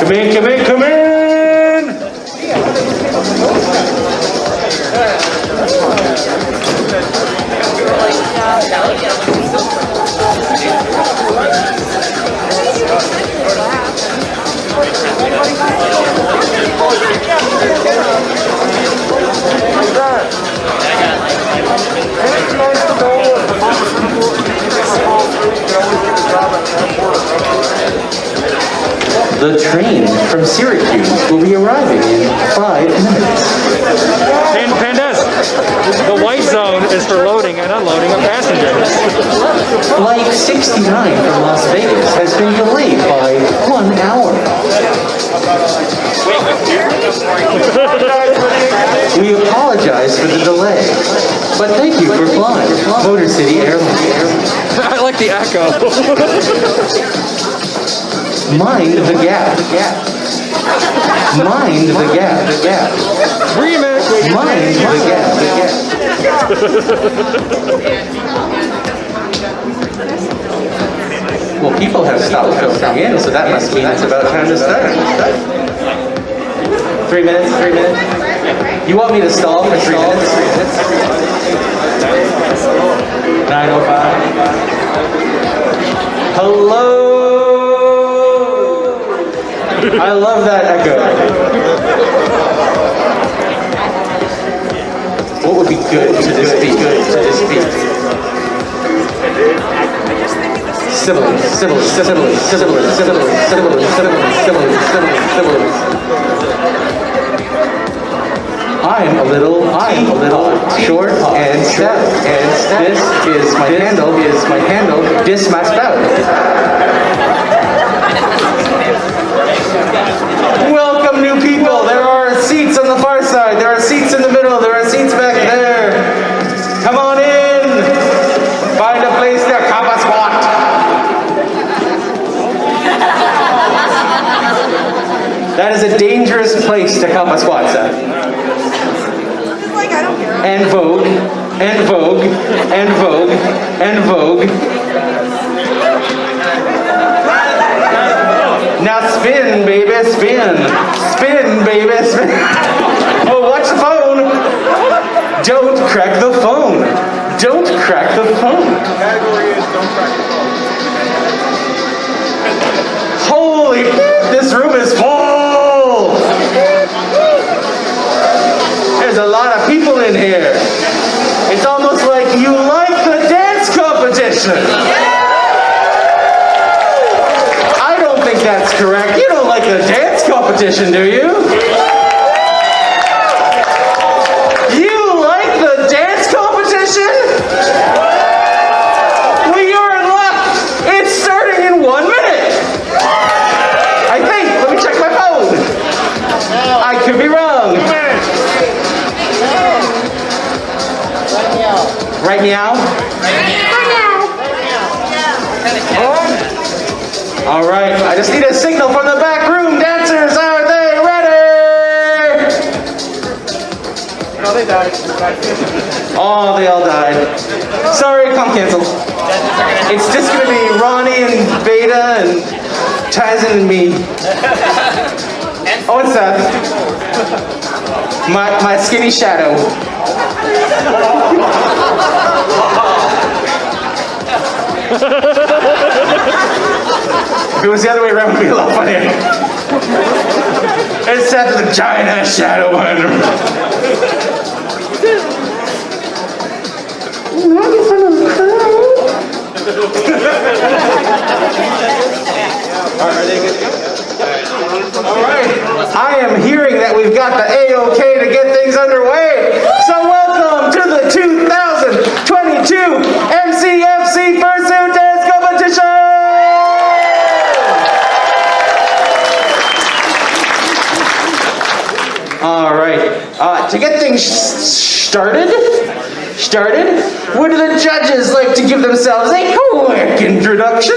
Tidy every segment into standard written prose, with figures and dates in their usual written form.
Come in, come in, come in! The train from Syracuse will be arriving in 5 minutes. Pandas, the white zone is for loading and unloading of passengers. Flight 69 from Las Vegas has been delayed by 1 hour. We apologize for the delay, but thank you for flying Motor City Airlines. I like the echo. Mind the gap. Mind the gap. 3 minutes. Mind the gap. Well, people have stopped filtering in, so that must mean it's about time to start. 3 minutes. You want me to stall for 3 minutes? 9:05. Hello. I love that echo. What would be good to this beat? Sibilance. I'm a little short and stout. This is my handle. This my spout. Welcome, new people. There are seats on the far side. There are seats in the middle. There are seats back there. Come on in. Find a place to cop a squat. That is a dangerous place to cop a squat, sir. And vogue. Now spin, baby, spin. Spin, baby, spin. Oh, watch the phone. Don't crack the phone. Don't crack the phone. Category is don't crack the phone. Holy, this room is full. There's a lot of people in here. It's almost like you like the dance competition. That's correct. You don't like the dance competition, do you? You like the dance competition? Well, you're in luck. It's starting in 1 minute. I think. Let me check my phone. I could be wrong. Right meow? All right, I just need a signal from the back room. Dancers, are they ready? No, they died. Oh, they all died. Sorry, comp canceled. It's just going to be Ronnie and Beta and Tyson and me. Oh, and Seth. My skinny shadow. If it was the other way around, it would be a lot funnier. It's Seth with a giant ass shadow behind him. All right. I am hearing that we've got the A-OK to get things underway. So welcome to the 2022 MCFC Fursuit Dance Competition. All right. To get things started, would the judges like to give themselves a quick introduction?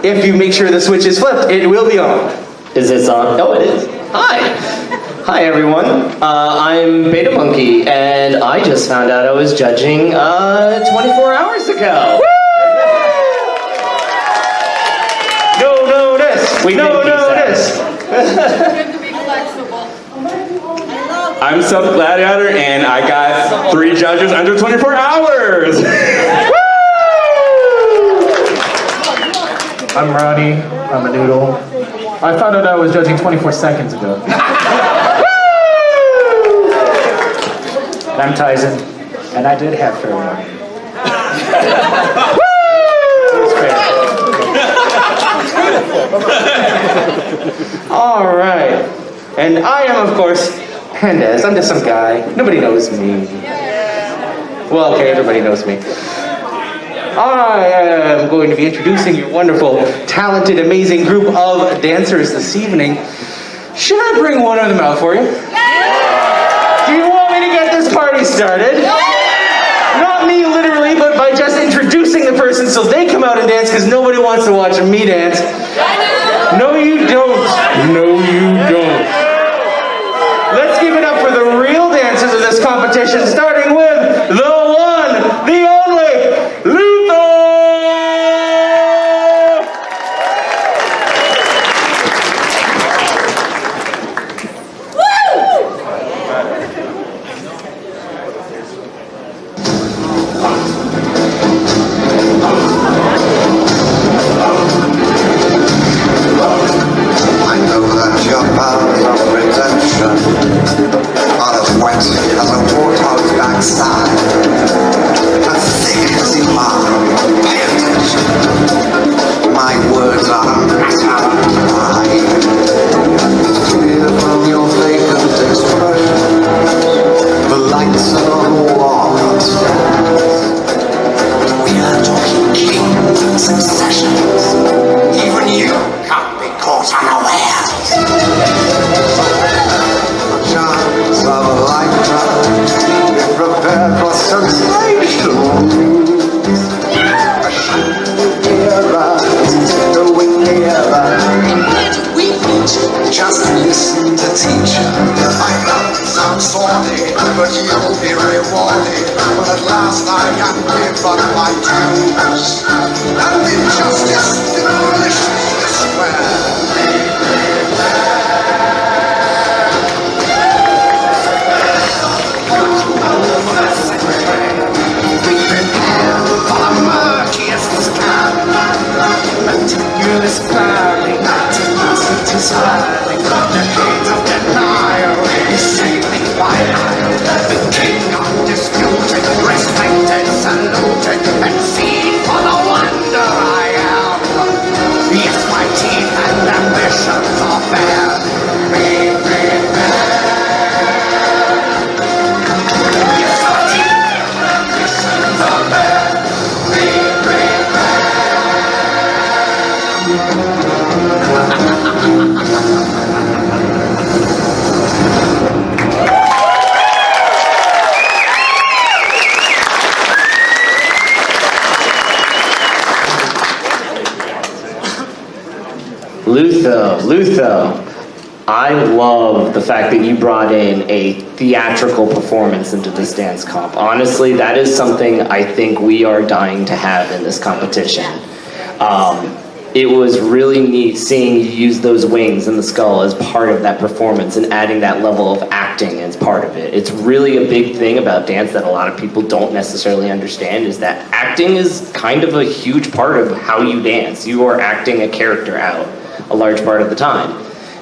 If you make sure the switch is flipped, it will be on. Is this on? Oh, it is. Hi everyone. I'm Beta Monkey, and I just found out I was judging 24 hours ago. No, We No, did no, it piece is. Good to be flexible. I'm Sub Gladiator, and I got 3 judges under 24 hours. I'm Ronnie. I'm a noodle. I found out I was judging 24 seconds ago. And I'm Tyson, and I did have fair warning. All right. And I am, of course, Pendez. I'm just some guy. Nobody knows me. Well, okay, everybody knows me. I am going to be introducing your wonderful, talented, amazing group of dancers this evening. Should I bring one of them out for you? Do you want me to get this party started? Not me literally, but by just introducing the person so they come out and dance, because nobody wants to watch me dance. No, you don't. No, you don't. Let's give it up for the real dancers of this competition, starting with the one, the only, Luther! I know that your powers of redemption are as wet as a warthog's backside, as thick as you are. Pay attention. My words are matter of pride. It's clear from your vacant expression. The lights are on the wall upstairs. We are talking kings and successions. Even you can't be caught unawares. The chance of a lifetime. Be prepared for sensational news. A chandelier going nearer. We need just listen to teacher. I know it sounds sorry, but you'll be rewarded. But at last I can give up my dues. And injustice demolishes the square. We prepare for the murkiest scam. Meticulous planning, tenacity swirling. The hate of denial is sailing by Nile. The king undisputed, respected, saluted, and seen for the wonder I am. Yes, my teeth and ambitions are fair. Be prepared. Yes, my teeth and ambitions are fair. Be prepared. Luther, I love the fact that you brought in a theatrical performance into this dance comp. Honestly, that is something I think we are dying to have in this competition. It was really neat seeing you use those wings and the skull as part of that performance and adding that level of acting as part of it. It's really a big thing about dance that a lot of people don't necessarily understand, is that acting is kind of a huge part of how you dance. You are acting a character out a large part of the time.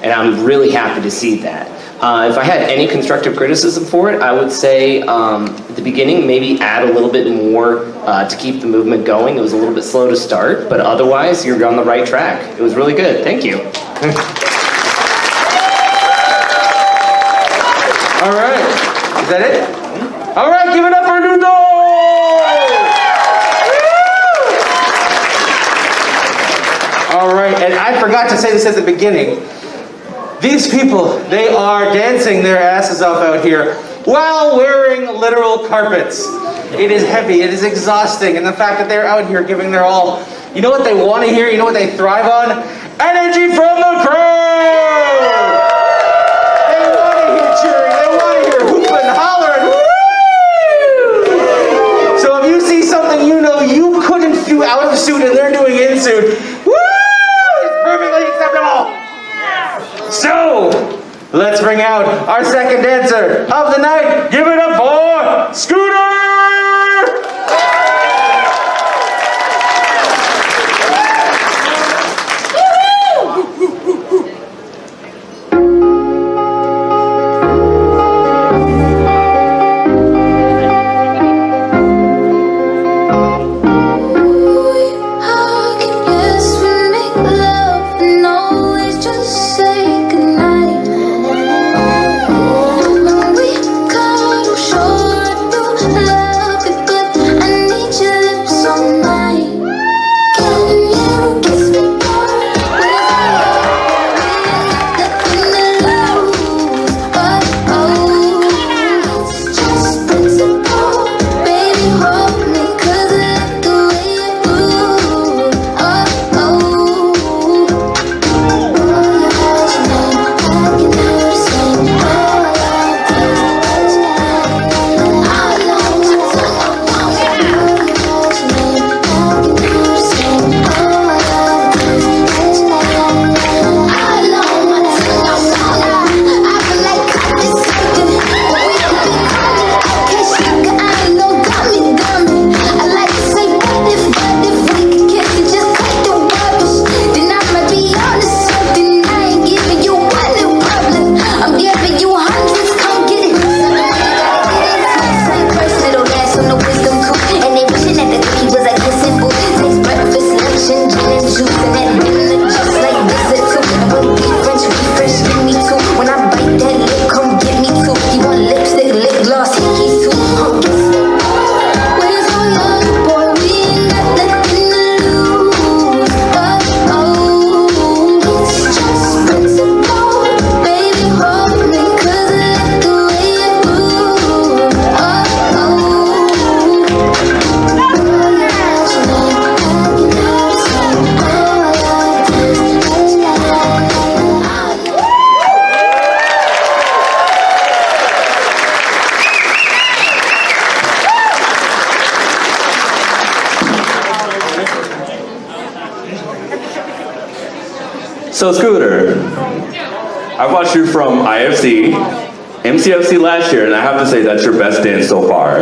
And I'm really happy to see that. If I had any constructive criticism for it, I would say at the beginning, maybe add a little bit more to keep the movement going. It was a little bit slow to start, but otherwise, you're on the right track. It was really good. Thank you. All right. Is that it? All right, give it up for Nuno! All right, and I forgot to say this at the beginning. These people, they are dancing their asses off out here while wearing literal carpets. It is heavy, it is exhausting, and the fact that they're out here giving their all, you know what they want to hear, you know what they thrive on? Energy from the crowd! They want to hear cheering, they want to hear hooping, hollering, woo! So if you see something you know you couldn't do out of suit and they're doing in suit, woo! It's perfectly acceptable! So, let's bring out our second dancer of the night. Give it up for Scooter! So Scooter, I watched you from IFC, MCFC last year, and I have to say that's your best dance so far.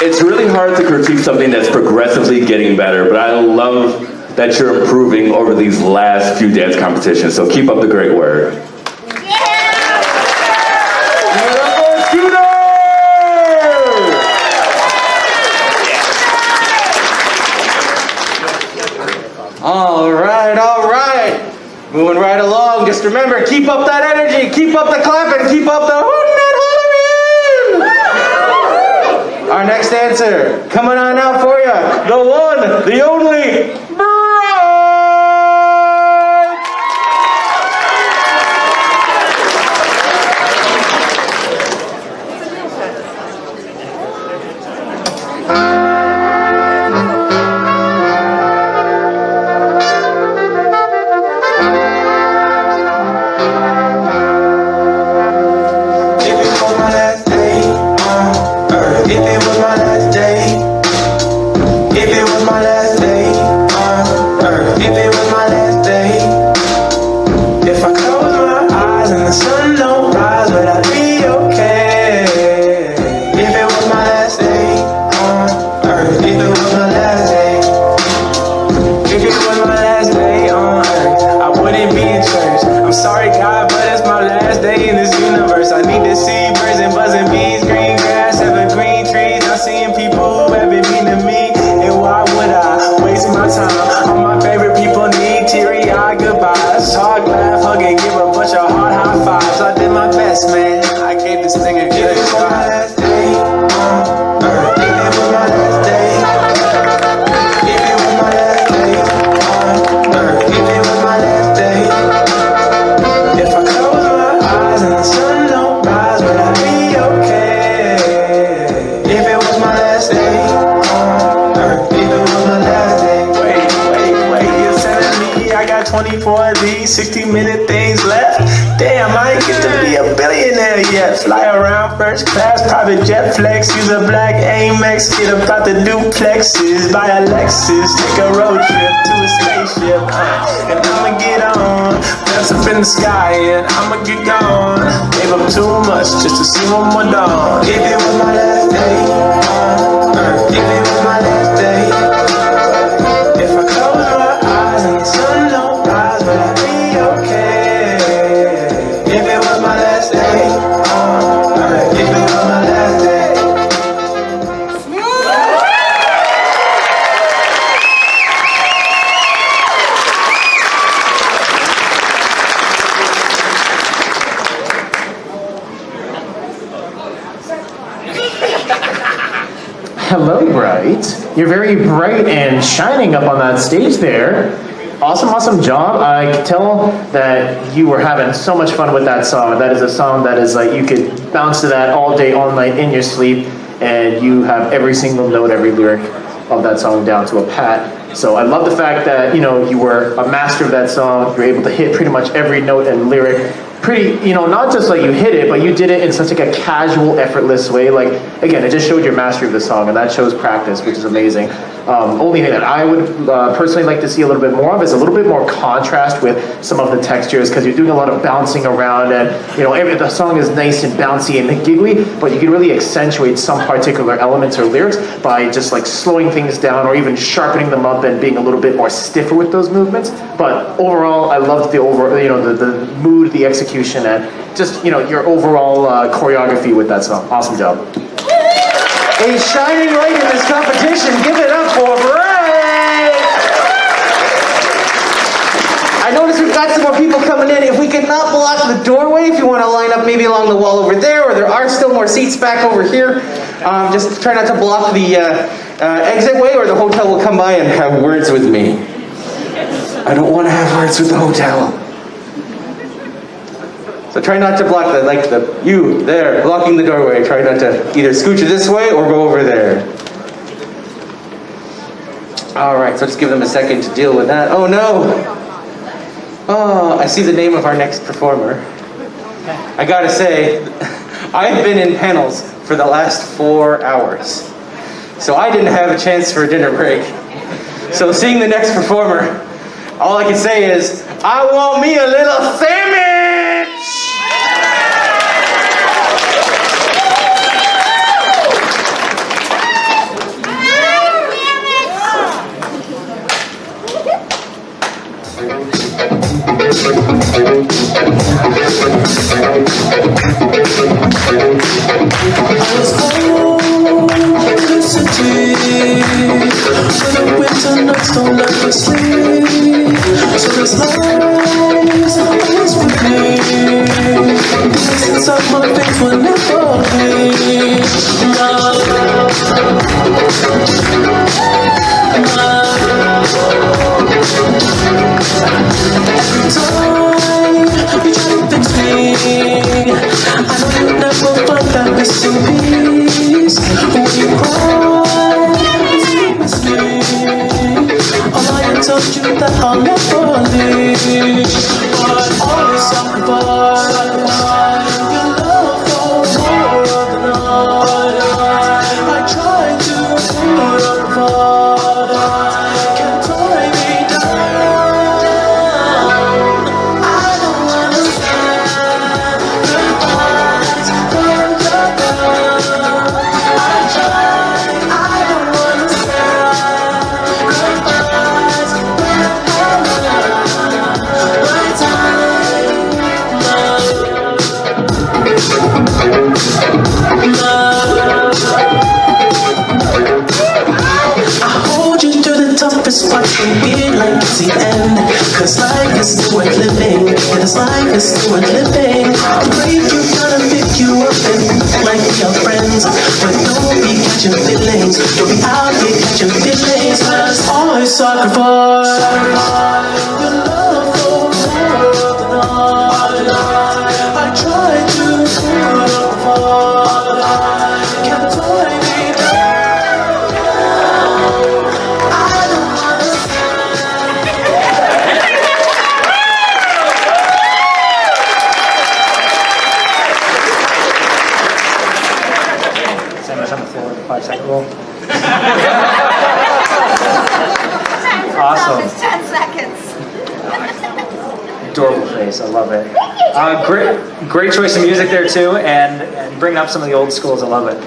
It's really hard to critique something that's progressively getting better, but I love that you're improving over these last few dance competitions, so keep up the great work. All right. Moving right along. Just remember, keep up that energy, keep up the clapping, keep up the hootin' Halloween! Our next dancer, coming on out for you, the one, the only, I got 24 of these 60-minute things left. Damn. damn, I ain't get to be a billionaire yet. Fly around first class, private jet flex. Use a black Amex, get about the duplexes. Buy a Lexus, take a road trip to a spaceship. And I'ma get on, bounce up in the sky, and I'ma get gone. Gave up too much just to see one more dawn. If it was my last day, if it was my last day, if I close my eyes and the sun don't rise, will I be okay? If it was my last day, if it was my last day. Hello, Bright. You're very bright and shining up on that stage there. Awesome job. I could tell that you were having so much fun with that song. That is a song that is like you could bounce to that all day, all night in your sleep, and you have every single note, every lyric of that song down to a pat. So I love the fact that, you know, you were a master of that song. You were able to hit pretty much every note and lyric. Pretty, you know, not just like you hit it, but you did it in such like a casual, effortless way. Like, again, it just showed your mastery of the song, and that shows practice, which is amazing. Only thing that I would personally like to see a little bit more of is a little bit more contrast with some of the textures, because you're doing a lot of bouncing around, and you know, the song is nice and bouncy and giggly, but you can really accentuate some particular elements or lyrics by just like slowing things down or even sharpening them up and being a little bit more stiffer with those movements. But overall, I loved the the mood, the execution, and just, you know, your overall choreography with that song. Awesome job. A shining light in this competition. Give it up for Bright! I notice we've got some more people coming in. If we could not block the doorway, if you want to line up maybe along the wall over there, or there are still more seats back over here, just try not to block the exit way, or the hotel will come by and have words with me. I don't want to have words with the hotel. So try not to block you there, blocking the doorway. Try not to either scooch this way or go over there. All right, so just give them a second to deal with that. Oh no! Oh, I see the name of our next performer. I gotta say, I've been in panels for the last 4 hours. So I didn't have a chance for a dinner break. So seeing the next performer, all I can say is, I want me a little sandwich! When the winter nights don't let me sleep, so this lies always with me. Things inside my face will never leave. Every time you try to fix me, I know you'll never find that missing piece. When you cry, I told you that I'll never leave, but always sacrifice your love for more of the night. I try to put up a fight, can't tie me down. I don't understand the fights, I try, I don't understand the fights. Toughest part can be like it's the end, cause life is still worth living, and this life is still worth living. I'm brave, you gotta pick you up and act like we are friends, but don't be catching feelings, don't be out here catching feelings, cause always sacrifice your love for more of the night. I try to put up a fight, can't tie me down. 5-second rule. Awesome. It's 10 seconds. Adorable face, I love it. Great choice of music there too, and bringing up some of the old schools, I love it.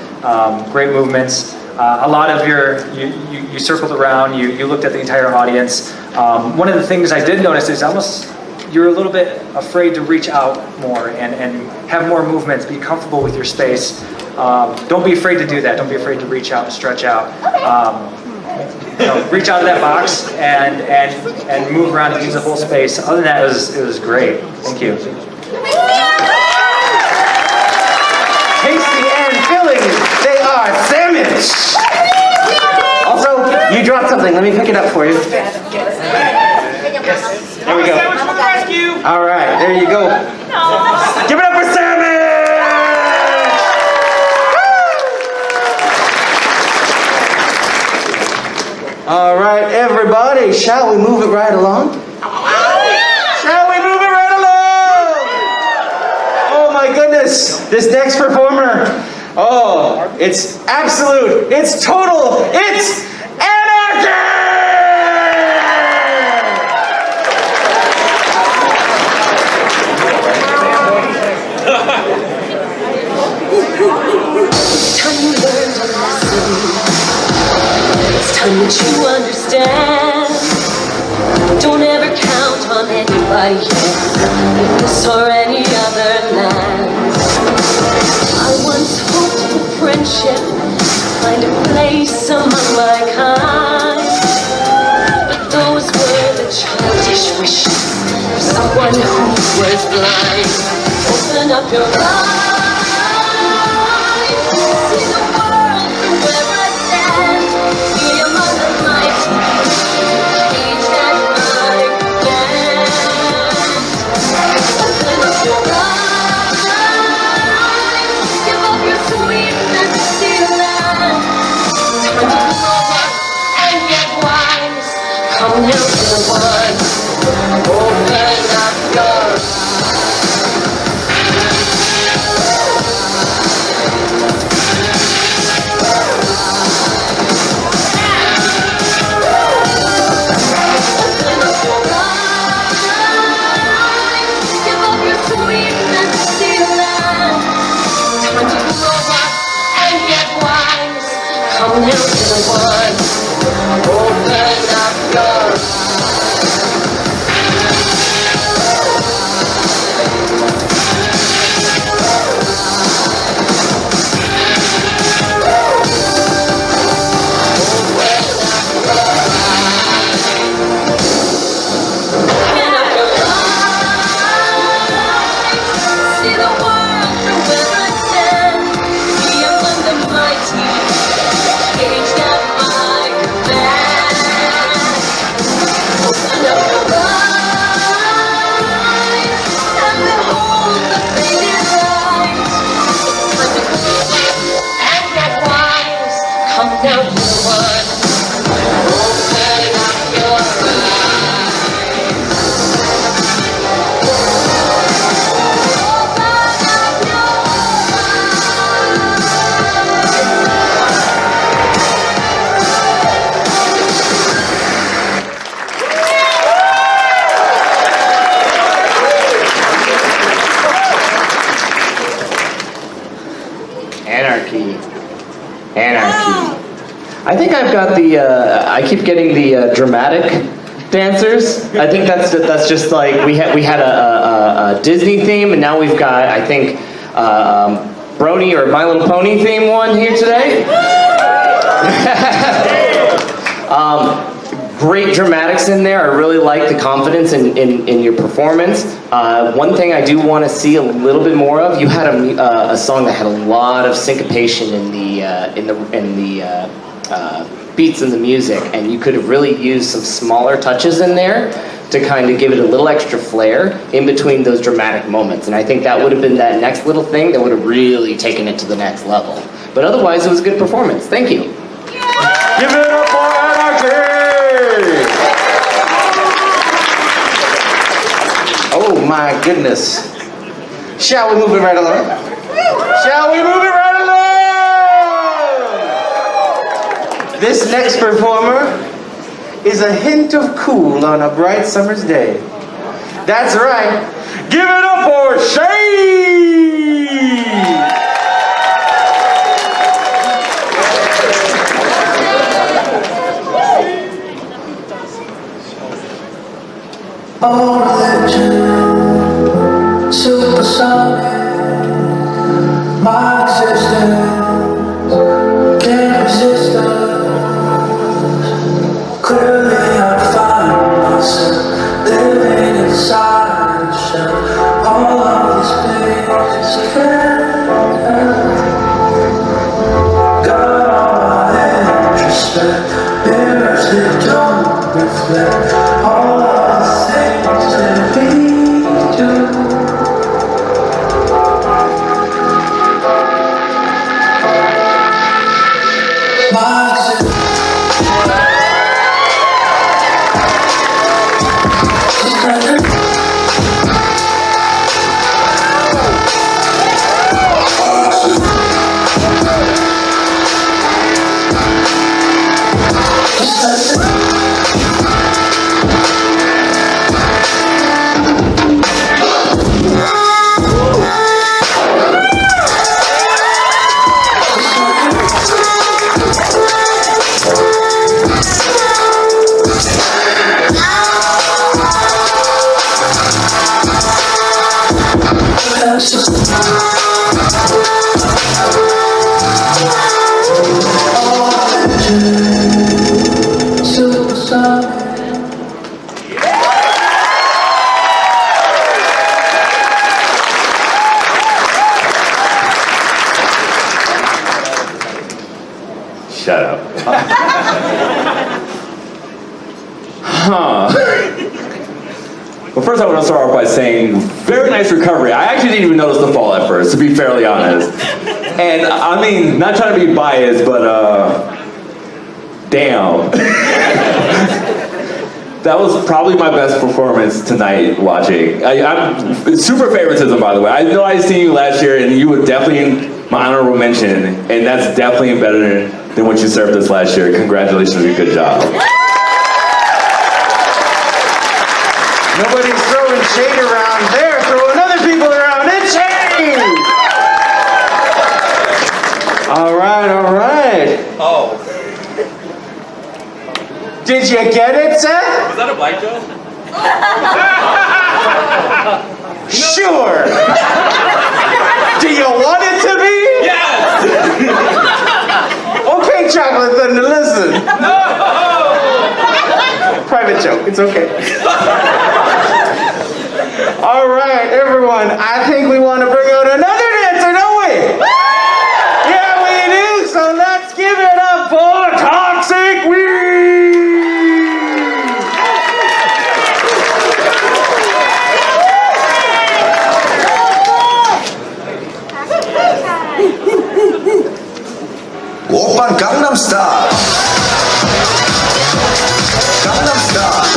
Great movements. A lot of you circled around, you looked at the entire audience. One of the things I did notice is almost you're a little bit afraid to reach out more and have more movements, be comfortable with your space. Don't be afraid to do that. Don't be afraid to reach out and stretch out. Reach out of that box and move around and use the whole space. Other than that, it was great. Thank you. Tasty and filling, they are sandwich. Also, you dropped something. Let me pick it up for you. There we go. All right, there you go. Give it up for sandwich! All right, everybody, shall we move it right along? Shall we move it right along? Oh my goodness, this next performer, oh, it's absolute, it's total, it's anarchy! Time that you understand. Don't ever count on anybody else, in this or any other land. I once hoped for friendship, find a place among my kind, but those were the childish wishes of someone who was blind. Open up your eyes. Come now to the one, open up your give up your sweetness, see land. Time to grow up and get wise. Come now to the one, open up your I think I've got the, I keep getting the dramatic dancers. I think that's just like, we had a Disney theme, and now we've got, I think, Brony or My Little Pony theme one here today. Great dramatics in there. I really like the confidence in your performance. One thing I do want to see a little bit more of, you had a song that had a lot of syncopation in the beats and the music, and you could have really used some smaller touches in there to kind of give it a little extra flair in between those dramatic moments. And I think that would have been that next little thing that would have really taken it to the next level. But otherwise, it was a good performance. Thank you. Give it up for Anarchy! Oh my goodness. Shall we move it right along? Shall we move it right along? This next performer is a hint of cool on a bright summer's day. That's right. Give it up for Shade! All religion, supersonic, my existence can't resist us. Clearly I find myself living inside a shell. All of this space can't help. Got all my introspect, mirrors that don't reflect all of the things that we do. My Shut up. Huh. Well, first I want to start off by saying, very nice recovery. I actually didn't even notice the fall at first, to be fairly honest. And I mean, not trying to be biased, but damn. That was probably my best performance tonight watching. I'm super favoritism, by the way. I know I seen you last year, and you were definitely my honorable mention, and that's definitely better than what you served us last year. Congratulations, and good job. Nobody's throwing shade around. They're throwing other people around. It's shade! All right, all right. Oh. Did you get it, Seth? Was that a black joke? Sure. Do you want it to be? Yes! Okay, Chocolate Thunder, listen. No! Private joke, it's okay. All right, everyone, I think we want to bring out another dancer, don't we? Yeah, we do, so let's give it up for Toxic Weed! Oppa Gangnam Style. Gangnam Style.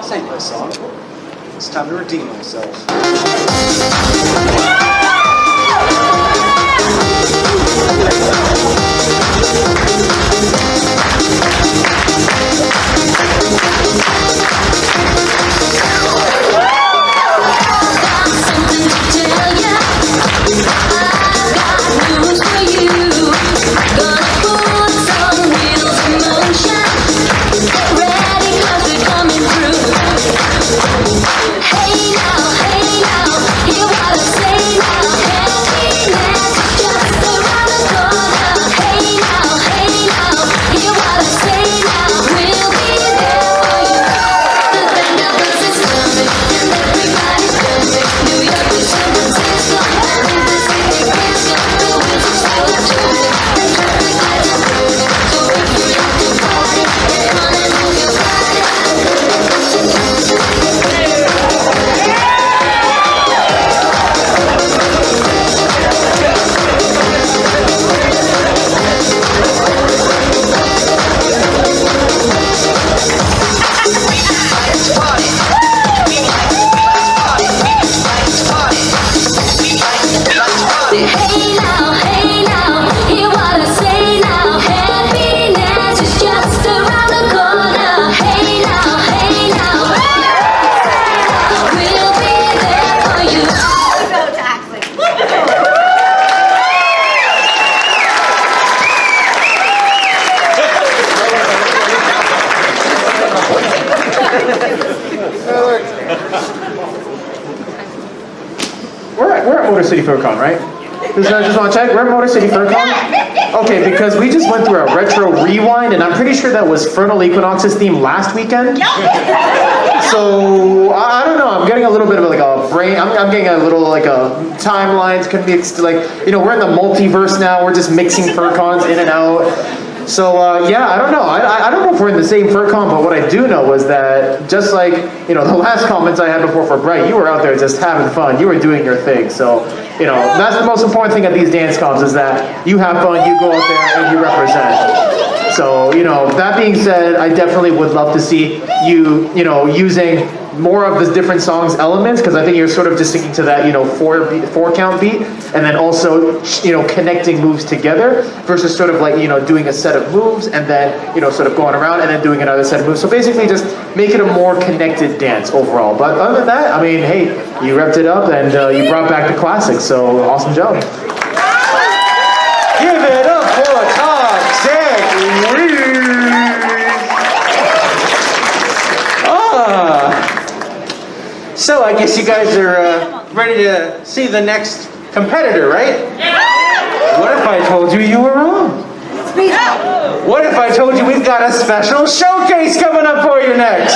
This ain't my song. It's time to redeem myself. Hey now, hear what I say now. City FurCon, right? Just want to check. We're at Motor City FurCon? Okay, because we just went through a retro rewind, and I'm pretty sure that was Fernal Equinox's theme last weekend. So, I don't know. I'm getting a little bit of like a brain. I'm getting a little like a timelines. Could be like, you know, we're in the multiverse now. We're just mixing FurCons in and out. So, yeah, I don't know. I don't know if we're in the same FurCon, but what I do know was that just like, you know, the last comments I had before for Bright, you were out there just having fun. You were doing your thing. So, you know, that's the most important thing at these dance comps is that you have fun, you go out there, and you represent. So, you know, that being said, I definitely would love to see you, you know, using more of the different songs elements, because I think you're sort of just sticking to that, you know, four count beat, and then also, you know, connecting moves together versus sort of like, you know, doing a set of moves and then, you know, sort of going around and then doing another set of moves. So basically just make it a more connected dance overall. But other than that, I mean, hey, you repped it up and you brought back the classics, so awesome job. Give it up for Toxic Weed! So I guess you guys are ready to see the next competitor, right? What if I told you you were wrong? What if I told you we've got a special showcase coming up for you next?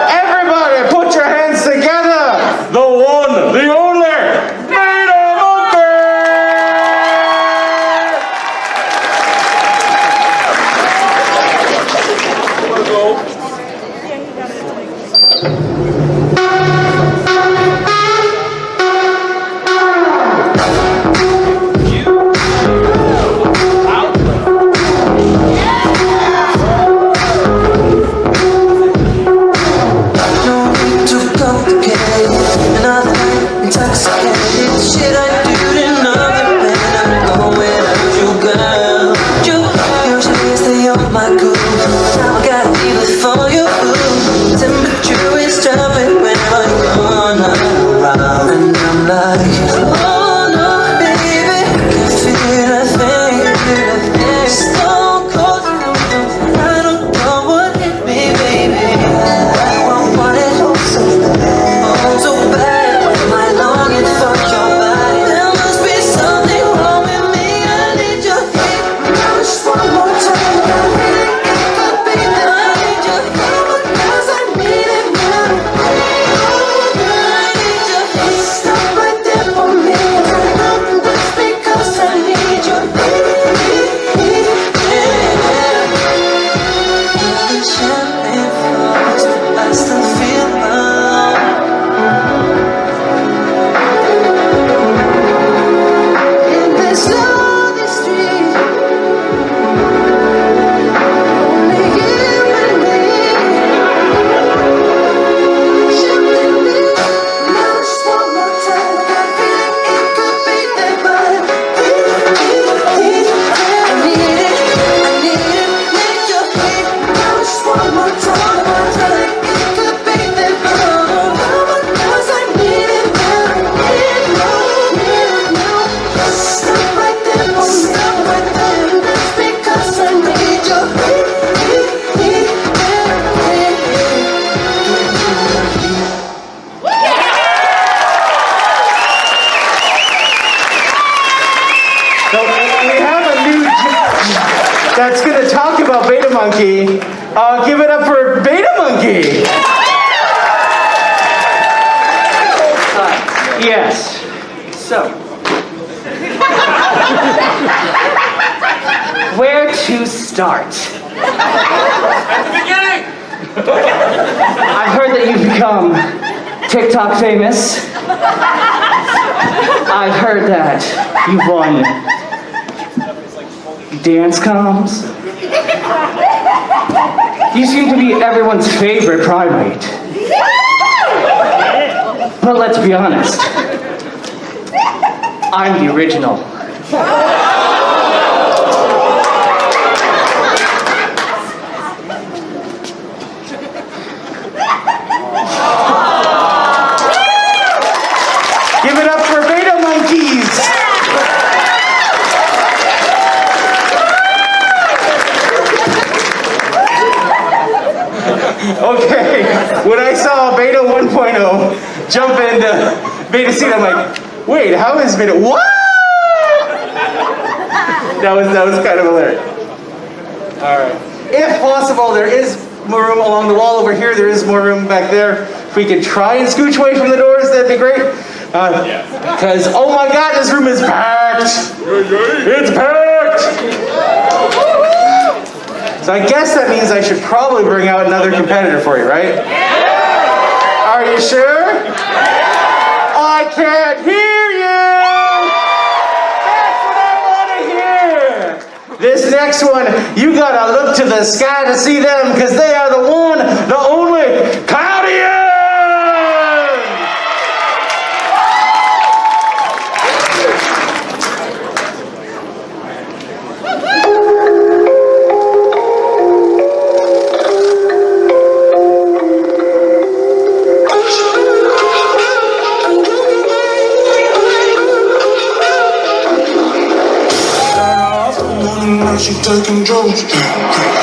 Everybody put your hands together! The one, the only, Beta Monkey! That's going to talk about Beta Monkey. Give it up for Beta Monkey. Yes. So, where to start? At the beginning! I've heard that you've become TikTok famous. I've heard that you've won dance comps. You seem to be everyone's favorite primate. But let's be honest, I'm the original. Give it up for Beta Monkeys! Okay, when I saw Beta 1.0 jump into Beta C, I'm like, Wait, how has been? What? That was kind of hilarious. All right. If possible, there is more room along the wall over here. There is more room back there. If we could try and scooch away from the doors, that'd be great. Because, oh my God, this room is packed. It's packed. So I guess that means I should probably bring out another competitor for you, right? Are you sure? I can't hear you. That's what I want to hear. This next one, you gotta look to the sky to see them, because they are the one, the only, Cappy! She taking drugs.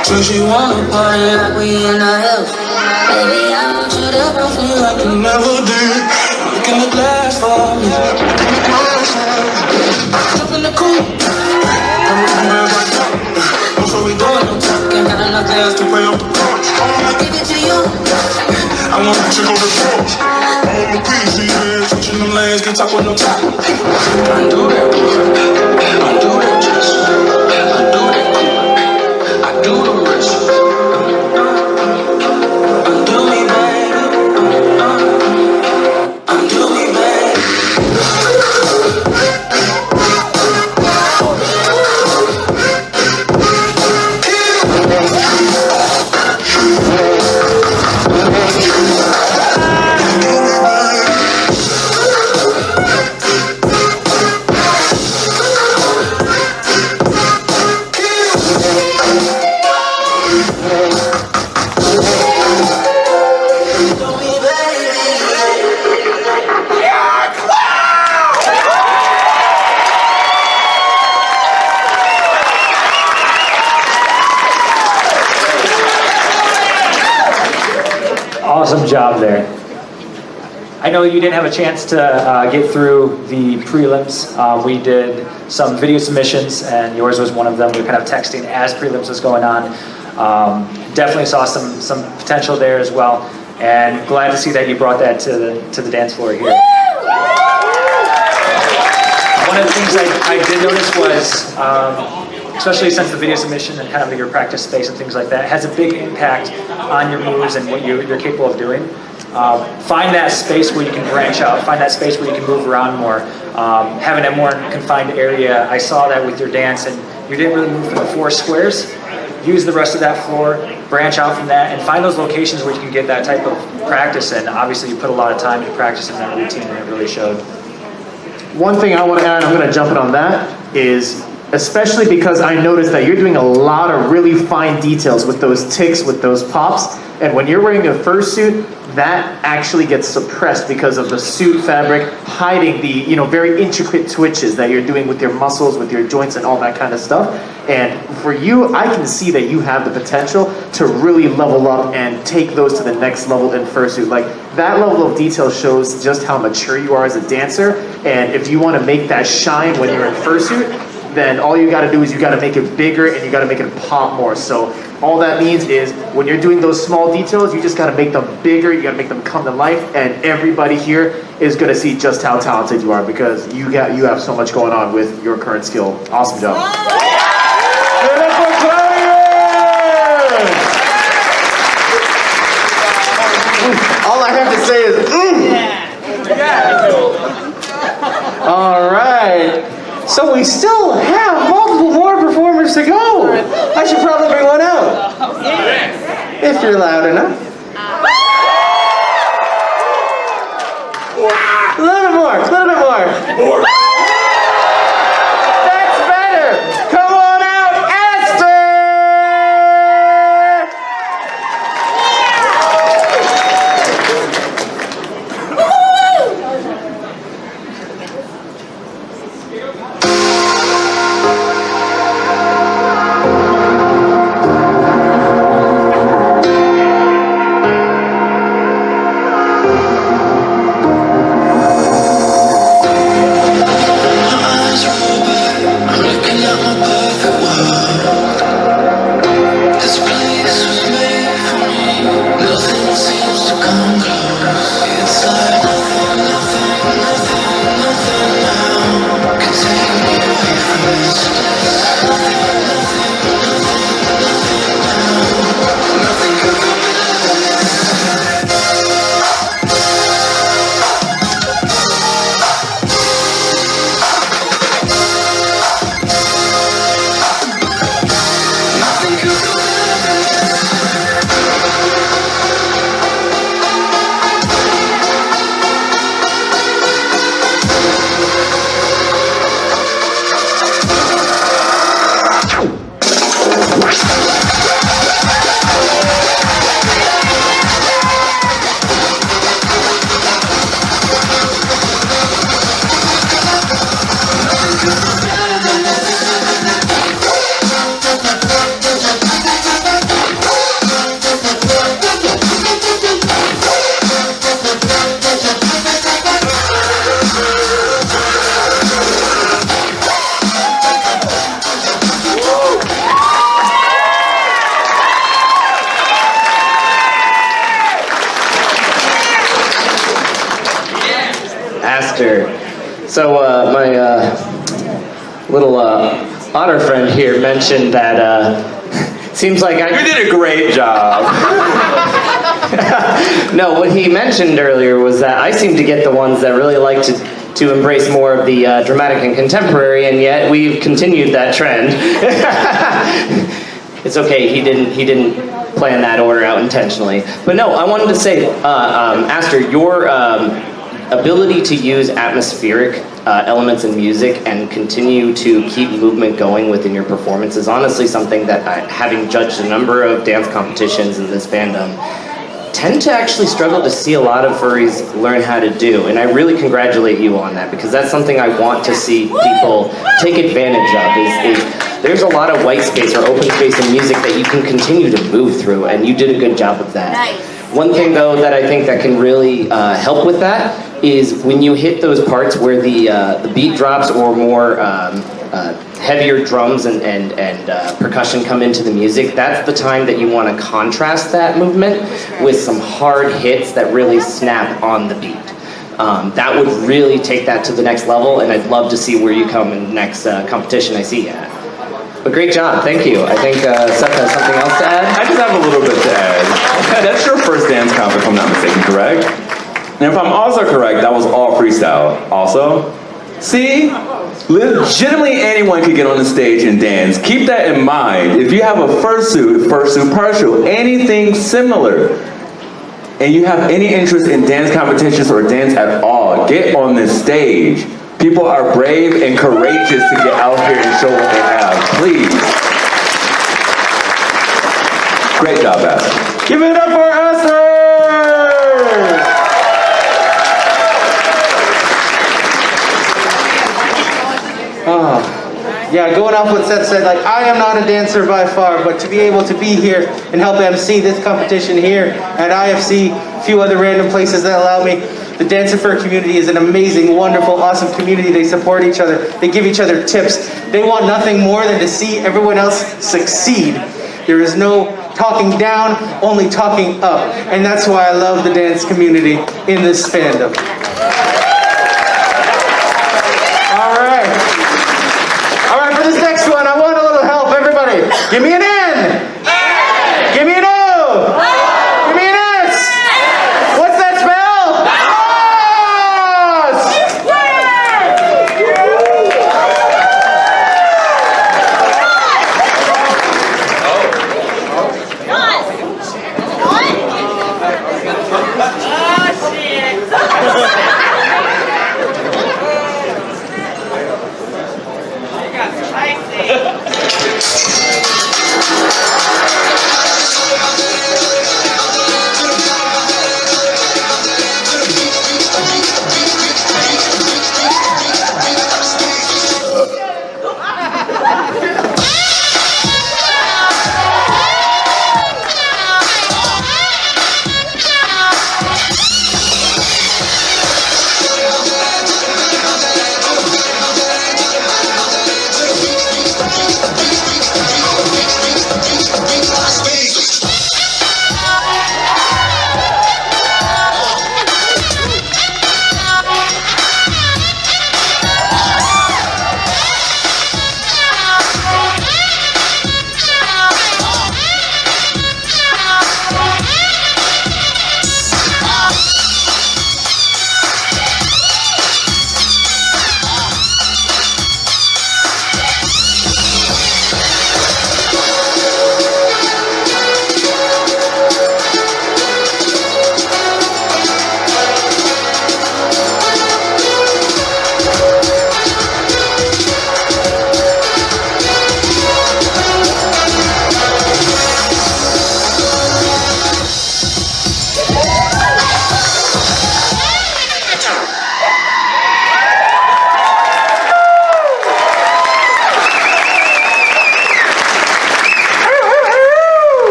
So she wanna party like we in the hills. Baby, I want you to love me like you never did. Look in the glass for me. Jump in the coupe. That's what we doing. Ain't got enough gas to pay up the parts. I wanna give it to you. I wanna check on the floor. I want the piece, yeah. Switching them lanes, can talk with no top. I do that, I do that, just. Do the rest. Undo me, baby. Undo me, baby. Awesome job there. I know you didn't have a chance to get through the prelims. We did some video submissions, and yours was one of them. We were kind of texting as prelims was going on. Definitely saw some potential there as well, and glad to see that you brought that to the dance floor here. One of the things I did notice was, especially since the video submission and kind of your practice space and things like that, has a big impact on your moves and what you're capable of doing. Find that space where you can branch out, find that space where you can move around more. Having a more confined area, I saw that with your dance, and you didn't really move from the 4 squares. Use the rest of that floor, branch out from that, and find those locations where you can get that type of practice in. Obviously, you put a lot of time to practice in that routine, and it really showed. One thing I want to add, I'm going to jump in on that, is especially because I noticed that you're doing a lot of really fine details with those ticks, with those pops, and when you're wearing a fursuit, that actually gets suppressed because of the suit fabric hiding the, very intricate twitches that you're doing with your muscles, with your joints and all that kind of stuff. And for you, I can see that you have the potential to really level up and take those to the next level in fursuit. Like, that level of detail shows just how mature you are as a dancer, and if you want to make that shine when you're in fursuit, then all you got to do is you got to make it bigger and you got to make it pop more. So all that means is when you're doing those small details, you just got to make them bigger, you got to make them come to life, and everybody here is going to see just how talented you are, because you have so much going on with your current skill. Awesome job. All I have to say is, All right. So we still have multiple more performers to go. I should probably bring one out. If you're loud enough. A little bit more. That's better. Come on out, Esther! Aster. So my little otter friend here mentioned that seems like You did a great job. No, what he mentioned earlier was that I seem to get the ones that really like to embrace more of the dramatic and contemporary, and yet we've continued that trend. It's okay, he didn't plan that order out intentionally. But no, I wanted to say, Aster, your ability to use atmospheric elements in music and continue to keep movement going within your performance is honestly something that having judged a number of dance competitions in this fandom, tend to actually struggle to see a lot of furries learn how to do. And I really congratulate you on that, because that's something I want to see people take advantage of, is there's a lot of white space or open space in music that you can continue to move through, and you did a good job of that. Nice. One thing though that I think that can really help with that is when you hit those parts where the beat drops or more heavier drums and percussion come into the music, that's the time that you want to contrast that movement with some hard hits that really snap on the beat. That would really take that to the next level, and I'd love to see where you come in the next competition I see you at. But great job, thank you. I think Seth has something else to add? I just have a little bit to add. That's your first dance comp, if I'm not mistaken, correct? And if I'm also correct, that was all freestyle also. See? Legitimately anyone could get on the stage and dance. Keep that in mind. If you have a fursuit partial, anything similar, and you have any interest in dance competitions or dance at all, get on this stage. People are brave and courageous to get out here and show what they have. Please. Great job, Aster. Give it up for Aster! Yeah, going off what Seth said, like, I am not a dancer by far, but to be able to be here and help MC this competition here at IFC, a few other random places that allow me, the Dancer Fur community is an amazing, wonderful, awesome community. They support each other. They give each other tips. They want nothing more than to see everyone else succeed. There is no talking down, only talking up. And that's why I love the dance community in this fandom. All right, for this next one, I want a little help, everybody. Give me an N. Give me an O. Give me an S. What's that spell?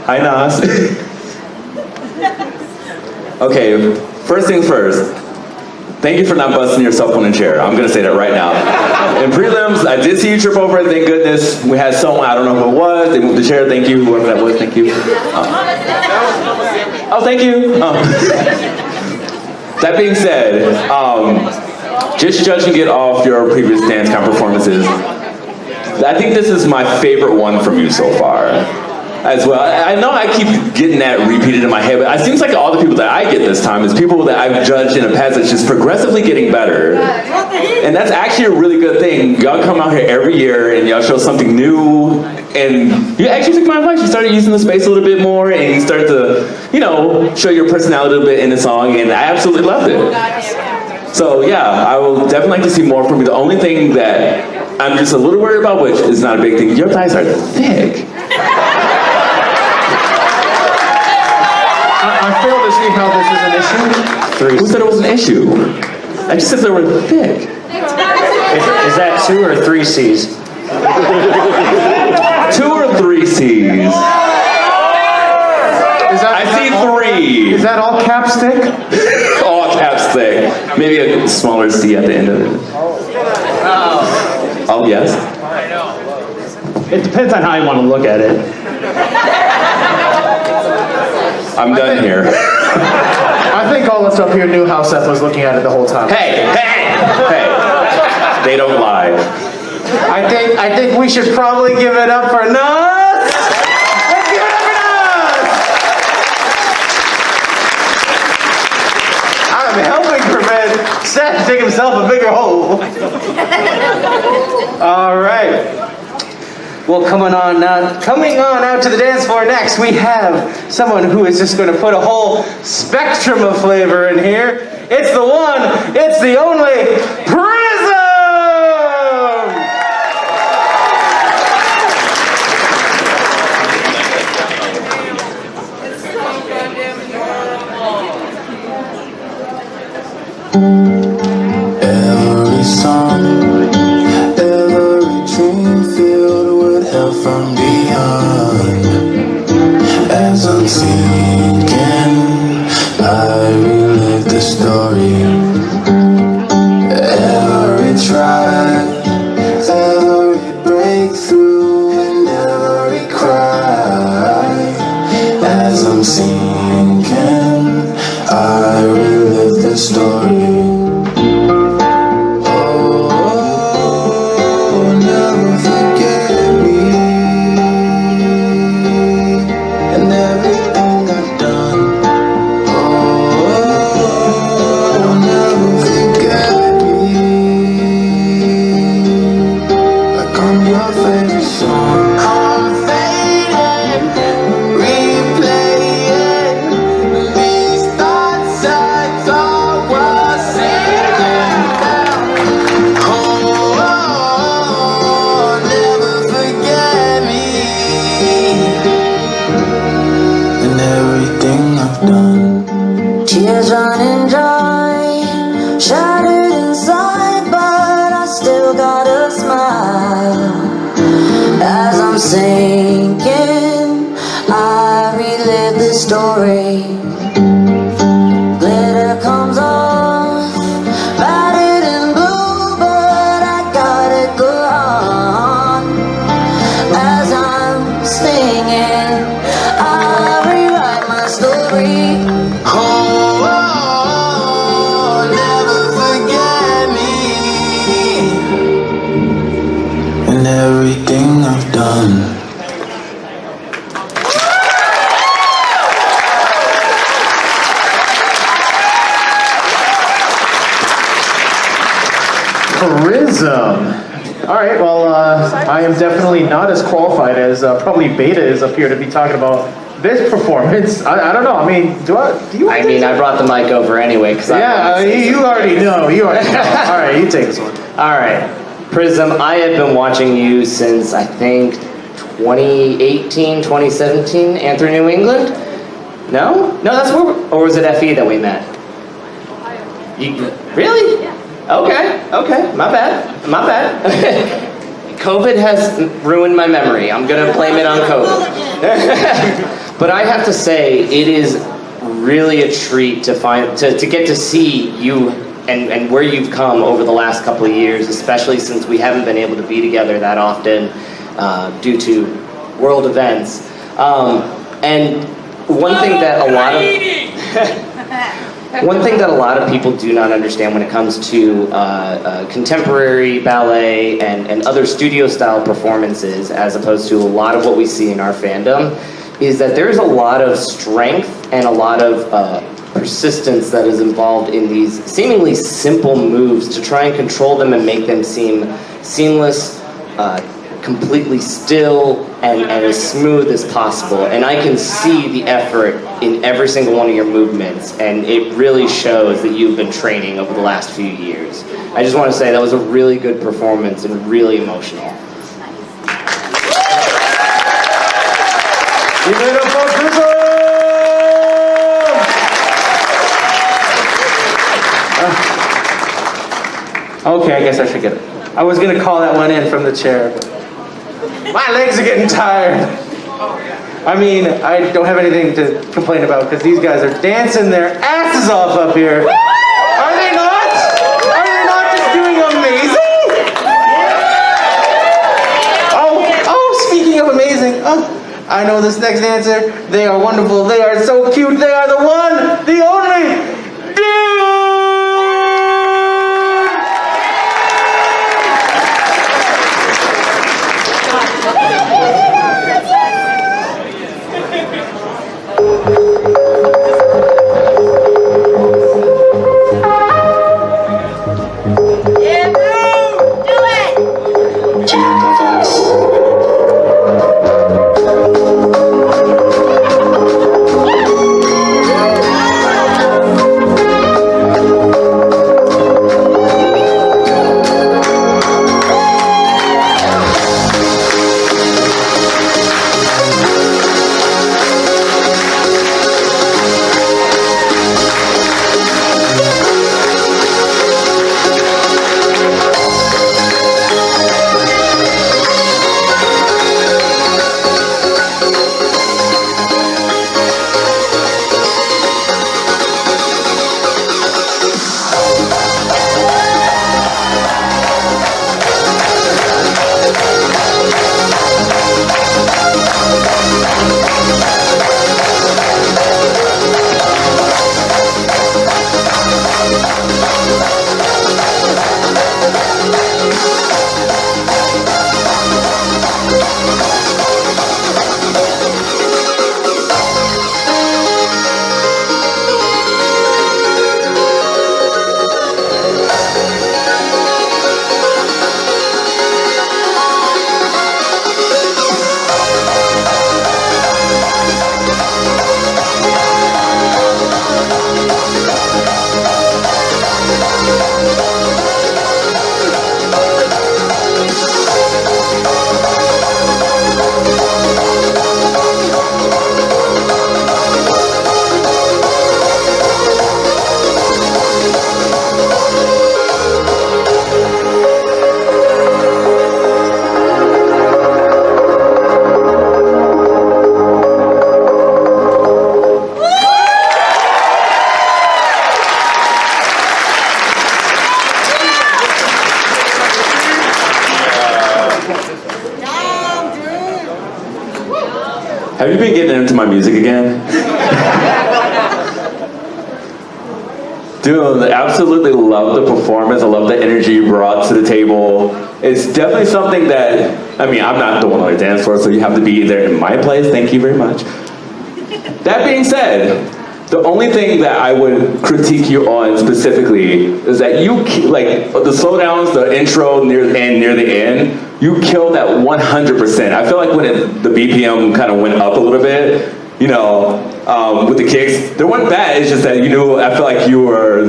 Hi, Nas. Okay, first things first. Thank you for not busting yourself on a chair. I'm gonna say that right now. In prelims, I did see you trip over it, thank goodness. We had someone, I don't know who it was, they moved the chair, thank you, whoever that was, thank you. Oh, thank you. That being said, just judging it off your previous dance comp performances, I think this is my favorite one from you so far. As well. I know I keep getting that repeated in my head, but it seems like all the people that I get this time is people that I've judged in the past that's just progressively getting better. And that's actually a really good thing. Y'all come out here every year and y'all show something new, and you actually took my advice. You started using the space a little bit more, and you started to, show your personality a little bit in the song, and I absolutely loved it. So yeah, I will definitely like to see more from you. The only thing that I'm just a little worried about, which is not a big thing, your thighs are thick. I fail to see how this is an issue. Who said it was an issue? I just said they were thick. Is that 2 or 3 C's? 2 or 3 C's. I see 3. Is that all capstick? All capstick. Maybe a smaller C at the end of it. Oh, yes. It depends on how you want to look at it. I'm done here. I think all of us up here knew how Seth was looking at it the whole time. Hey! They don't lie. I think we should probably give it up for Nuts! Let's give it up for Nuts! I'm helping prevent Seth to dig himself a bigger hole. All right. Well, coming on out to the dance floor next, we have someone who is just going to put a whole spectrum of flavor in here. It's the one, it's the only Prism! Every song, every dream filled with hell from beyond. As I'm sinking, I relive the story. Every try, every breakthrough, and every cry. As I'm sinking, I relive the story. Sinking, I relive the story. Glitter comes off, battered and blue, but I gotta go on. As I'm singing, I rewrite my story. Oh, never forget me and everything I've done. Prism. All right, well, I am definitely not as qualified as probably Beta is up here to be talking about this performance. I don't know. I mean, do you? I mean, I brought the mic over anyway because you already know. You already know. All right, you take this one. All right, Prism. I have been watching you since I think 2018, 2017, Anthony, New England. No, that's where. Or was it FE that we met? Really? Okay, my bad. COVID has ruined my memory. I'm gonna blame it on COVID. But I have to say, it is really a treat to get to see you and where you've come over the last couple of years, especially since we haven't been able to be together that often due to world events. And one thing that a lot of people do not understand when it comes to contemporary ballet and other studio-style performances, as opposed to a lot of what we see in our fandom, is that there's a lot of strength and a lot of persistence that is involved in these seemingly simple moves to try and control them and make them seem seamless, completely still, and as smooth as possible. And I can see the effort in every single one of your movements, and it really shows that you've been training over the last few years. I just want to say that was a really good performance and really emotional. Give it up for Grizzle! Okay, I guess I should get it. I was gonna call that one in from the chair, but my legs are getting tired. I mean, I don't have anything to complain about because these guys are dancing their asses off up here. Are they not? Are they not just doing amazing? Oh, speaking of amazing, I know this next dancer. They are wonderful. They are so cute. They are the one, the only dude. Have you been getting into my music again? Dude, I absolutely love the performance. I love the energy you brought to the table. It's definitely something that, I mean, I'm not the one on the dance floor, so you have to be there in my place. Thank you very much. That being said, the only thing that I would critique you on specifically is that you, like, the slowdowns, the intro near the end, you killed that 100%. I feel like when the BPM kind of went up a little bit, you know, with the kicks, they weren't bad. It's just that, you know, I feel like you were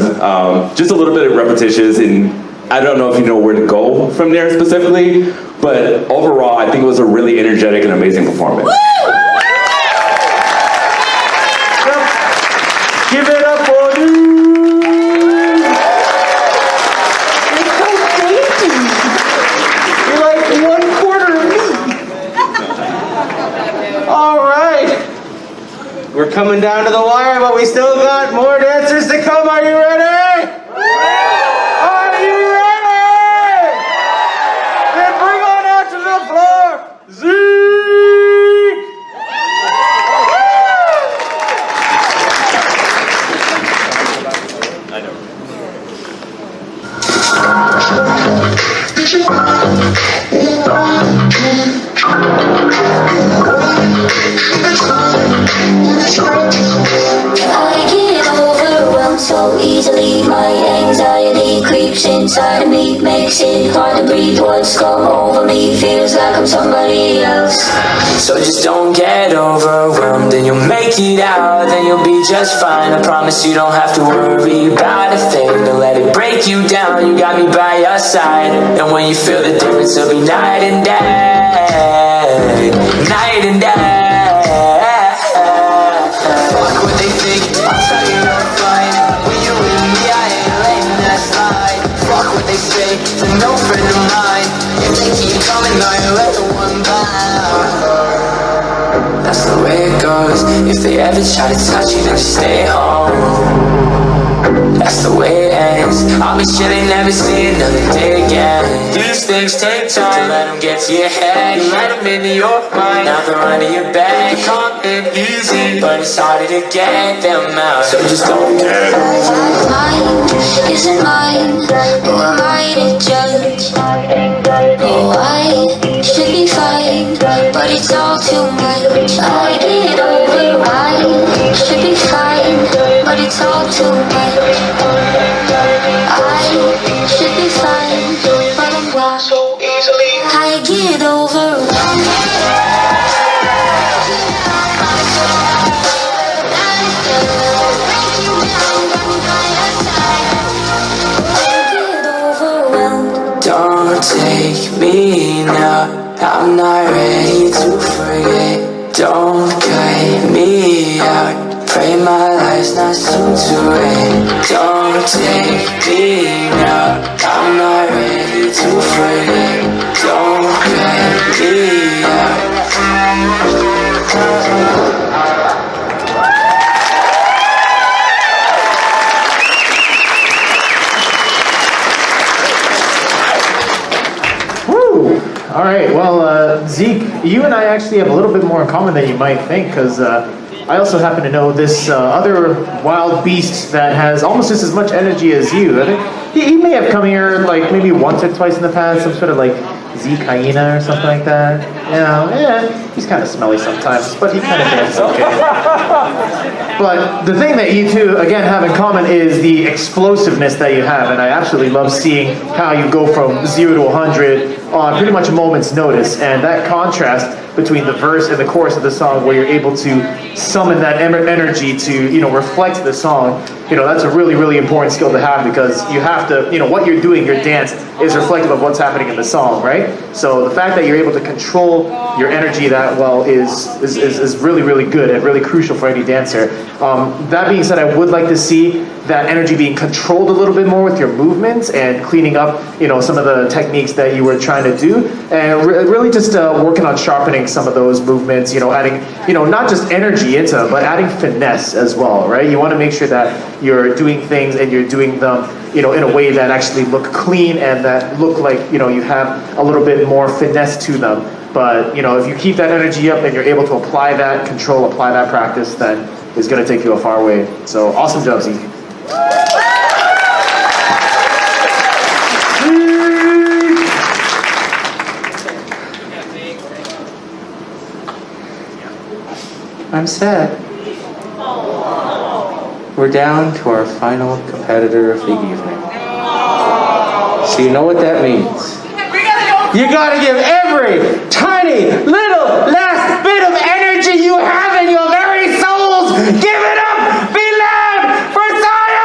just a little bit repetitious, and I don't know if you know where to go from there specifically, but overall, I think it was a really energetic and amazing performance. Give it up for you! You're so dainty! You're like 1/4 of me! Alright! We're coming down to the wire, but we still got more dancers to come. Are you ready? Are you ready? Then bring on out to the floor, Zeke! I get overwhelmed so easily. My anxiety creeps inside of me, makes it hard to breathe. What's come over me feels like I'm somebody else. So just don't get overwhelmed and you'll make it out, then you'll be just fine. I promise you don't have to worry about a thing. Don't let it break you down, you got me by your side. And when you feel the difference, it'll be night and day. Night and day. Fuck what they think, I'll tell you you're fine. When you're with me, I ain't letting that slide. Fuck what they say, they're no friend of mine. If they keep coming, I ain't let the one by. That's the way it goes. If they ever try to touch you, then just stay home. That's the way it ends. I'll be sure they never see another day again. These things take time. Let them get to your head. You let them into your mind. Now they're under your bed. They come in easy, but it's harder to get them out. So just don't get it. Mine isn't mine. Who am I to judge? Oh, I should be fine, but it's all too much. I get over. I should be fine, but it's all too much. I should be fine, but I'm not. So easily I get overwhelmed. Don't take me now, I'm not ready to forget. Don't cut me out, pray my life's not soon to end. Don't take me now, I'm not ready to forget. Don't cut me out. All right, well, Zeke, you and I actually have a little bit more in common than you might think, because I also happen to know this other wild beast that has almost just as much energy as you. I think he may have come here like maybe once or twice in the past, some sort of like Zeke hyena or something like that. You know, yeah, he's kind of smelly sometimes, but he kind of dances okay. But the thing that you two, again, have in common is the explosiveness that you have, and I absolutely love seeing how you go from 0 to 100 on pretty much a moment's notice, and that contrast between the verse and the chorus of the song, where you're able to summon that energy to, you know, reflect the song. You know, that's a really, really important skill to have, because you have to, you know, what you're doing, your dance, is reflective of what's happening in the song, right? So the fact that you're able to control your energy that well is really, really good and really crucial for any dancer. That being said, I would like to see that energy being controlled a little bit more with your movements and cleaning up, you know, some of the techniques that you were trying to do, and really just working on sharpening some of those movements, you know, adding, you know, not just energy into them, but adding finesse as well, right? You want to make sure that you're doing things and you're doing them, you know, in a way that actually look clean and that look like, you know, you have a little bit more finesse to them. But, you know, if you keep that energy up and you're able to apply that control, apply that practice, then it's going to take you a far way. So awesome job, Zeke. I'm sad. We're down to our final competitor of the evening. So you know what that means. You gotta give every tiny little last bit of energy you have in your very souls. Give it up! Be loud for Saya!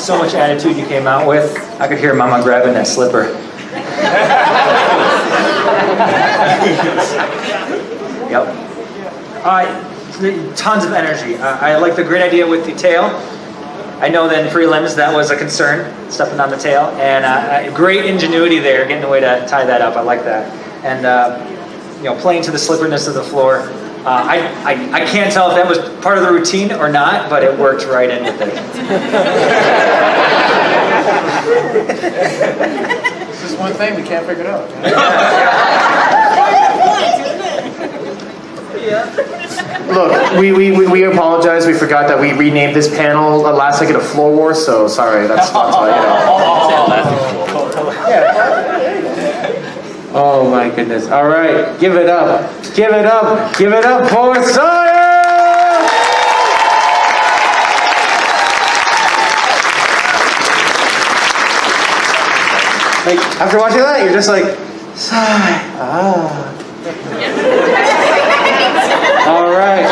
so much attitude you came out with. I could hear Mama grabbing that slipper. Yep. Tons of energy. I like the great idea with the tail. I know that in prelims that was a concern, stepping on the tail, and great ingenuity there, getting a way to tie that up. I like that, and playing to the slipperiness of the floor. I can't tell if that was part of the routine or not, but it worked right in with it. It's just one thing, we can't figure it out. Look, we apologize. We forgot that we renamed this panel last second of Floor Wars, so sorry. That's Oh my goodness. All right, give it up. Give it up. Give it up for Saya! Like, after watching that, you're just like, sigh. Ah. All right.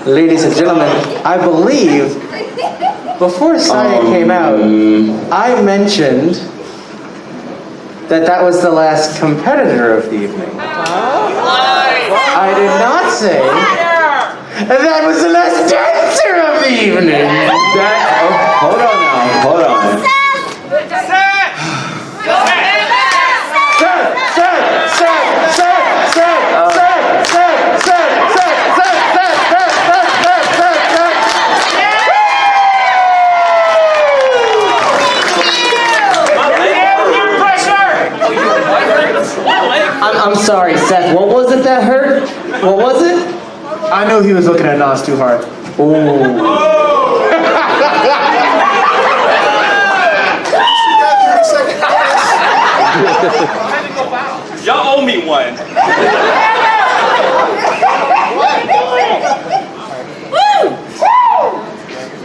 Ladies and gentlemen, I believe before Saya came out, I mentioned that was the last competitor of the evening. I did not say that was the last dancer of the evening. Hold on now. Hold on. I'm sorry, Seth. What was it that hurt? What was it? I knew he was looking at Nas too hard. Y'all owe me one.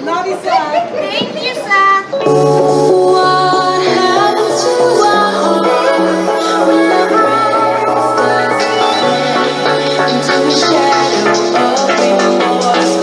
Love you, Seth. Thank you, Seth. What happened to our heart whenever into the shadow of remorse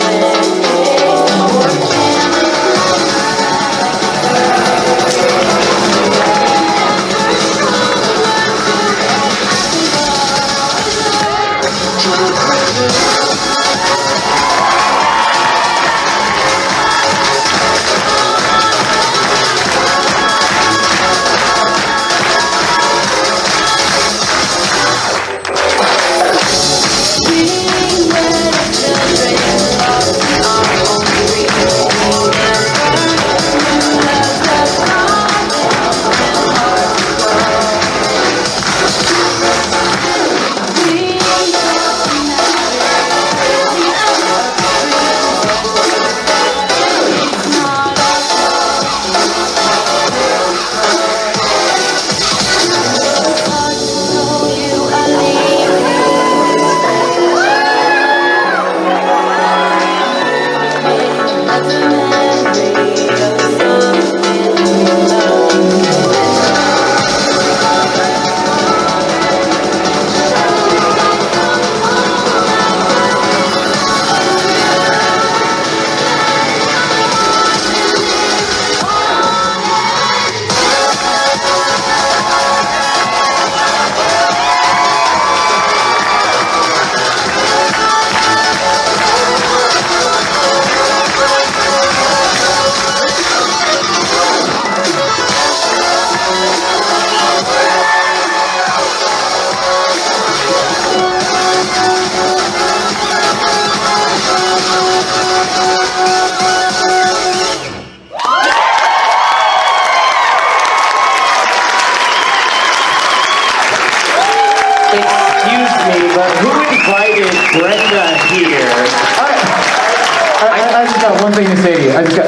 I just got one thing to say to you. I just got,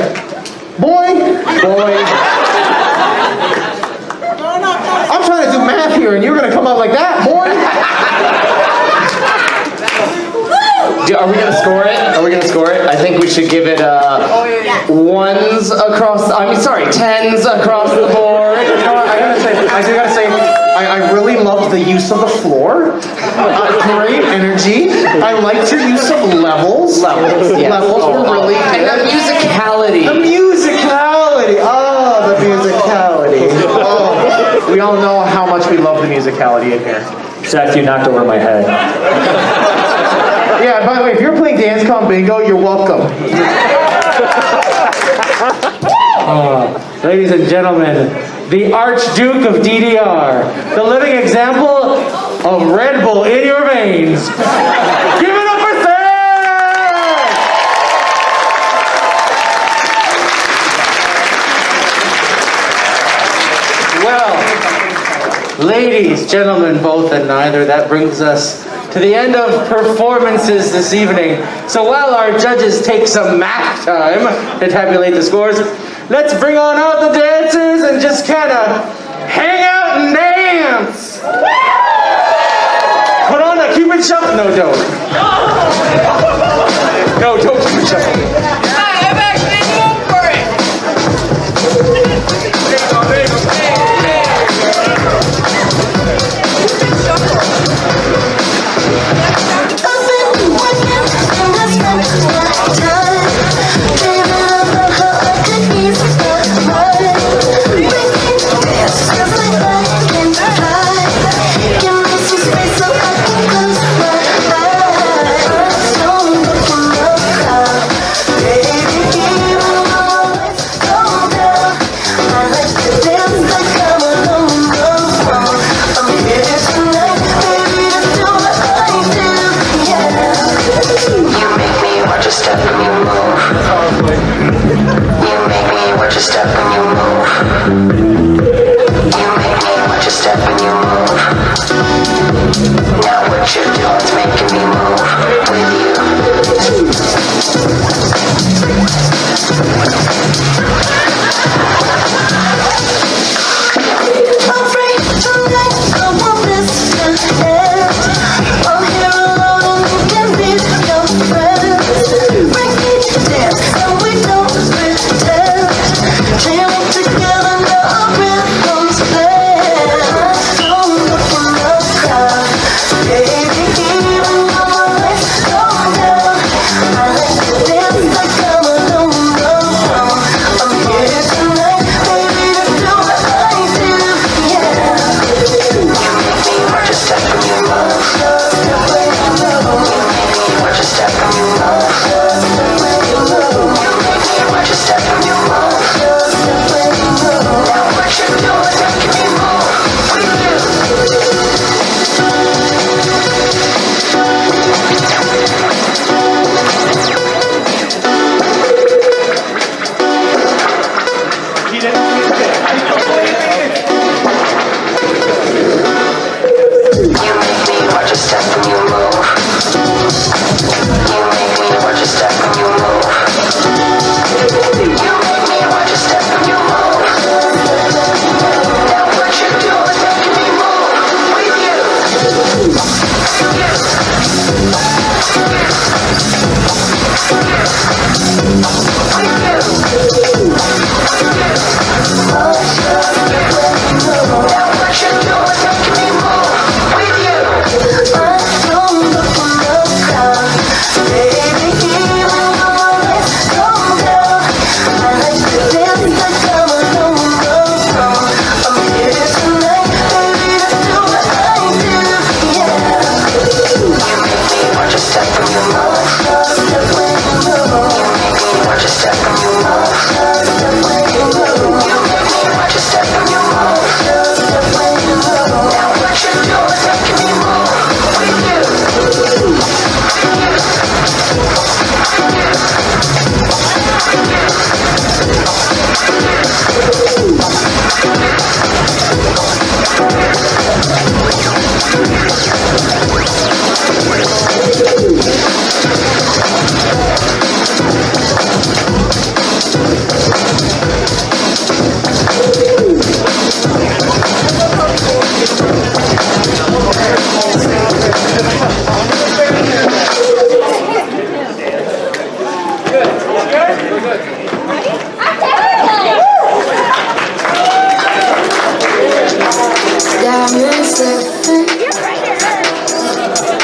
boy. I'm trying to do math here, and you're gonna come out like that, boy. Are we gonna score it? I think we should give it ones across. Tens across the board. You know what? I do gotta say, I really loved the use of the floor. Great energy. I liked your use of levels. Yes. Levels were really And good. the musicality musicality. The musicality. Oh, the musicality. Oh. We all know how much we love the musicality in here. Zach, you knocked over my head. Yeah, by the way, if you're playing Dance Comp Bingo, you're welcome. Ladies and gentlemen, the Archduke of DDR, the living example of Red Bull in your veins. Give it up for Zach! Well, ladies, gentlemen, both and neither, that brings us to the end of performances this evening. So while our judges take some math time to tabulate the scores, let's bring on out the dancers and just kind of hang out and dance. Put on a Cupid shuffle. No, don't. No, don't Cupid shuffle. I'm actually going for it.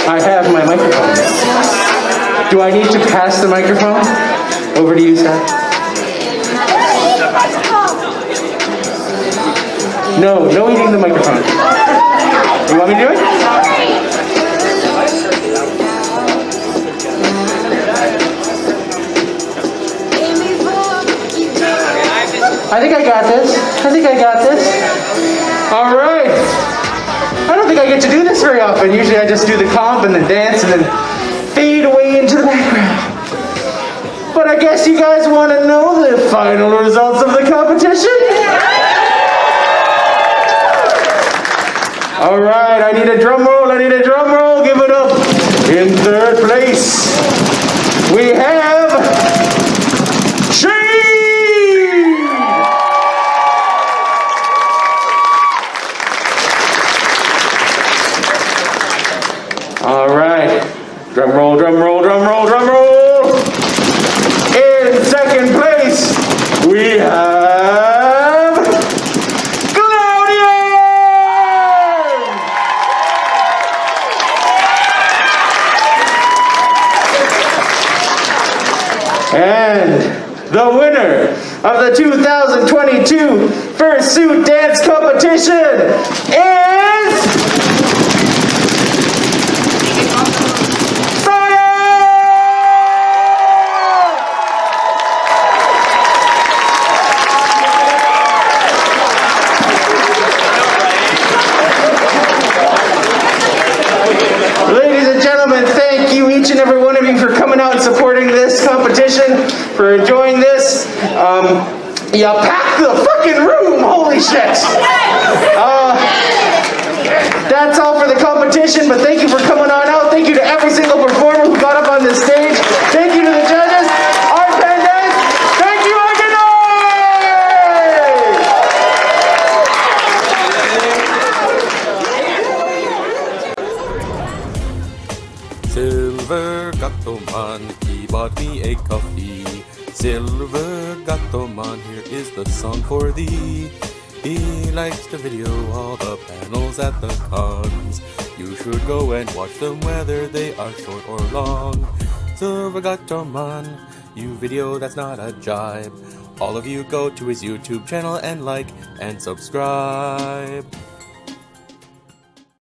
I have my microphone. Do I need to pass the microphone over to you, Seth? No eating the microphone. You want me to do it? I think I got this. All right. I don't think I get to do this very often. Usually I just do the comp and the dance and then fade away into the background. But I guess you guys want to know the final results of the competition? All right, I need a drum roll. Give it up. In third place, we have all right. Drum roll. In second place, we have Claudia! And the winner of the 2022 Fursuit Dance Competition is... each and every one of you for coming out and supporting this competition, for enjoying this. You packed the fucking room, holy shit. That's all for the competition, but thank you for coming on out. Thank you to every single performer who got up on this stage. Thank you to the judges. Our pandas. Thank you, Silver Gatoman, he bought me a coffee. Silver Gatoman, here is the song for thee. He likes to video all the panels at the cons. You should go and watch them whether they are short or long. Silver Gatoman, you video that's not a jibe. All of you go to his YouTube channel and like and subscribe.